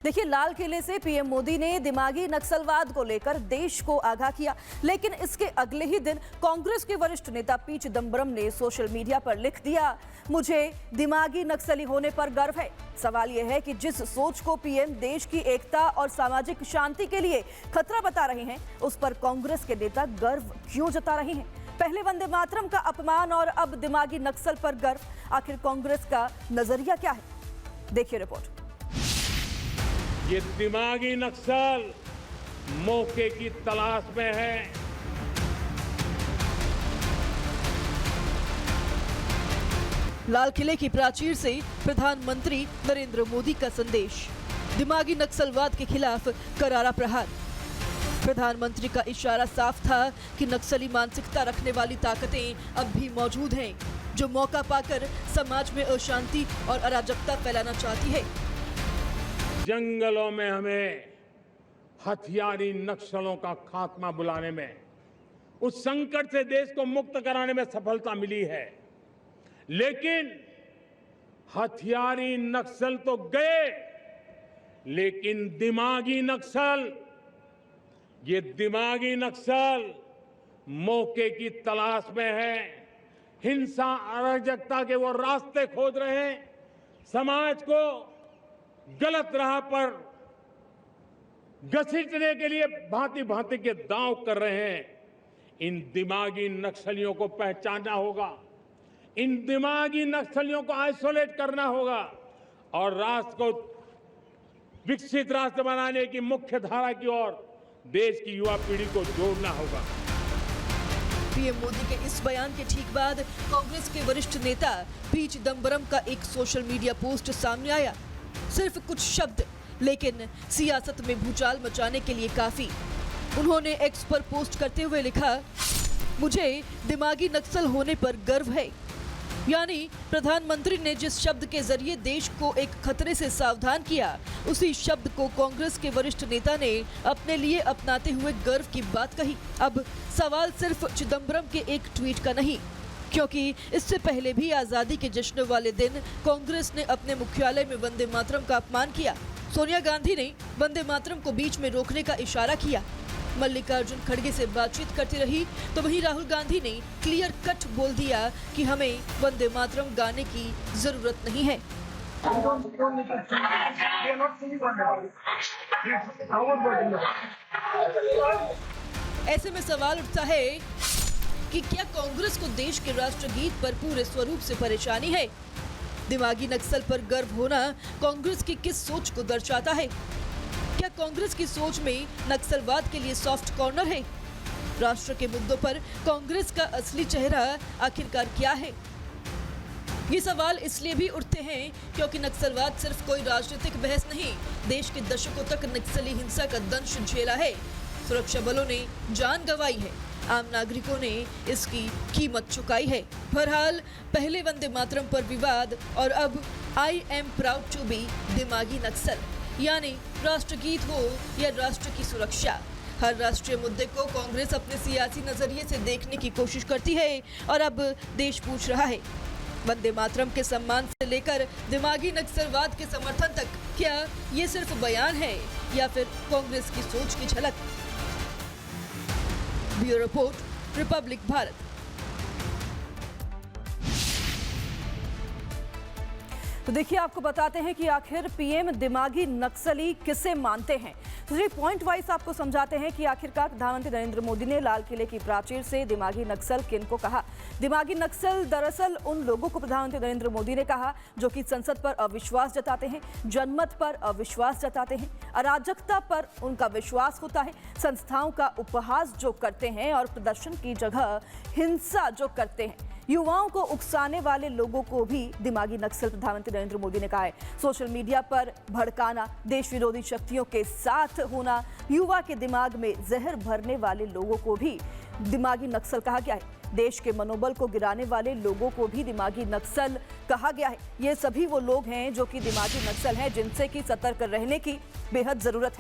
देखिए, लाल किले से पीएम मोदी ने दिमागी नक्सलवाद को लेकर देश को आगाह किया, लेकिन इसके अगले ही दिन कांग्रेस के वरिष्ठ नेता पी चिदंबरम ने सोशल मीडिया पर लिख दिया, मुझे दिमागी नक्सली होने पर गर्व है। सवाल यह है कि जिस सोच को पीएम देश की एकता और सामाजिक शांति के लिए खतरा बता रहे हैं, उस पर कांग्रेस के नेता गर्व क्यों जता रहे हैं? पहले वंदे मातरम का अपमान और अब दिमागी नक्सल पर गर्व। आखिर कांग्रेस का नजरिया क्या है? देखिए रिपोर्ट। ये दिमागी नक्सल मौके की तलाश में है। लाल किले की प्राचीर से प्रधानमंत्री नरेंद्र मोदी का संदेश, दिमागी नक्सलवाद के खिलाफ करारा प्रहार। प्रधानमंत्री का इशारा साफ था कि नक्सली मानसिकता रखने वाली ताकतें अब भी मौजूद हैं, जो मौका पाकर समाज में अशांति और अराजकता फैलाना चाहती है। जंगलों में हमें हथियारी नक्सलों का खात्मा बुलाने में, उस संकट से देश को मुक्त कराने में सफलता मिली है, लेकिन हथियारी नक्सल तो गए, लेकिन दिमागी नक्सल, ये दिमागी नक्सल मौके की तलाश में है। हिंसा अराजकता के वो रास्ते खोज रहे हैं, समाज को गलत राह पर घसीटने के लिए भांति भांति के दांव कर रहे हैं। इन दिमागी नक्सलियों को पहचानना होगा, इन दिमागी नक्सलियों को आइसोलेट करना होगा और राष्ट्र को विकसित राष्ट्र बनाने की मुख्य धारा की ओर देश की युवा पीढ़ी को जोड़ना होगा। पीएम मोदी के इस बयान के ठीक बाद कांग्रेस के वरिष्ठ नेता पी चिदंबरम का एक सोशल मीडिया पोस्ट सामने आया। सिर्फ कुछ शब्द, लेकिन सियासत में भूचाल मचाने के लिए काफी। उन्होंने एक्स पर पोस्ट करते हुए लिखा, मुझे दिमागी नक्सल होने पर गर्व है। यानी प्रधानमंत्री ने जिस शब्द के जरिए देश को एक खतरे से सावधान किया, उसी शब्द को कांग्रेस के वरिष्ठ नेता ने अपने लिए अपनाते हुए गर्व की बात कही। अब सवाल सिर्फ चिदंबरम के एक ट्वीट का नहीं, क्योंकि इससे पहले भी आजादी के जश्न वाले दिन कांग्रेस ने अपने मुख्यालय में वंदे मातरम का अपमान किया। सोनिया गांधी ने वंदे मातरम को बीच में रोकने का इशारा किया। मल्लिकार्जुन खड़गे से बातचीत करती रही, तो वहीं राहुल गांधी ने क्लियर कट बोल दिया कि हमें वंदे मातरम गाने की जरूरत नहीं है। ऐसे में सवाल उठता है कि क्या कांग्रेस को देश के राष्ट्रगीत पर पूरे स्वरूप से परेशानी है? दिमागी नक्सल पर गर्व होना कांग्रेस की किस सोच को दर्शाता है? क्या कांग्रेस की सोच में नक्सलवाद के लिए सॉफ्ट कॉर्नर है? राष्ट्र के मुद्दों पर कांग्रेस का असली चेहरा आखिरकार क्या है? ये सवाल इसलिए भी उठते हैं क्योंकि नक्सलवाद सिर्फ कोई राजनीतिक बहस नहीं, देश के दशकों तक नक्सली हिंसा का दंश झेला है। सुरक्षा बलों ने जान गंवाई है, आम नागरिकों ने इसकी कीमत चुकाई है। बहरहाल, पहले वंदे मातरम पर विवाद और अब I am proud to be दिमागी नक्सल, यानी राष्ट्रगीत हो या राष्ट्र की सुरक्षा, हर राष्ट्रीय मुद्दे को कांग्रेस अपने सियासी नजरिए से देखने की कोशिश करती है। और अब देश पूछ रहा है, वंदे मातरम के सम्मान से लेकर दिमागी नक्सलवाद के समर्थन तक, क्या ये सिर्फ बयान है या फिर कांग्रेस की सोच की झलक? Bureau report, Republic Bharat. तो देखिए, आपको बताते हैं कि आखिर पीएम दिमागी नक्सली किसे मानते हैं। तो चलिए पॉइंट वाइज आपको समझाते हैं कि आखिरकार प्रधानमंत्री नरेंद्र मोदी ने लाल किले की प्राचीर से दिमागी नक्सल किनको कहा। दिमागी नक्सल दरअसल उन लोगों को प्रधानमंत्री नरेंद्र मोदी ने कहा जो कि संसद पर अविश्वास जताते हैं, जनमत पर अविश्वास जताते हैं, अराजकता पर उनका विश्वास होता है, संस्थाओं का उपहास जो करते हैं और प्रदर्शन की जगह हिंसा जो करते हैं, युवाओं को उकसाने वाले लोगों को भी दिमागी नक्सल प्रधानमंत्री नरेंद्र मोदी ने कहा है। सोशल मीडिया पर भड़काना, देश विरोधी शक्तियों के साथ होना, युवा के दिमाग में जहर भरने वाले लोगों को भी दिमागी नक्सल कहा गया है। देश के मनोबल को गिराने वाले लोगों को भी दिमागी नक्सल कहा गया है। ये सभी वो लोग हैं जो कि दिमागी नक्सल हैं, जिनसे कि सतर्क रहने की बेहद जरूरत है।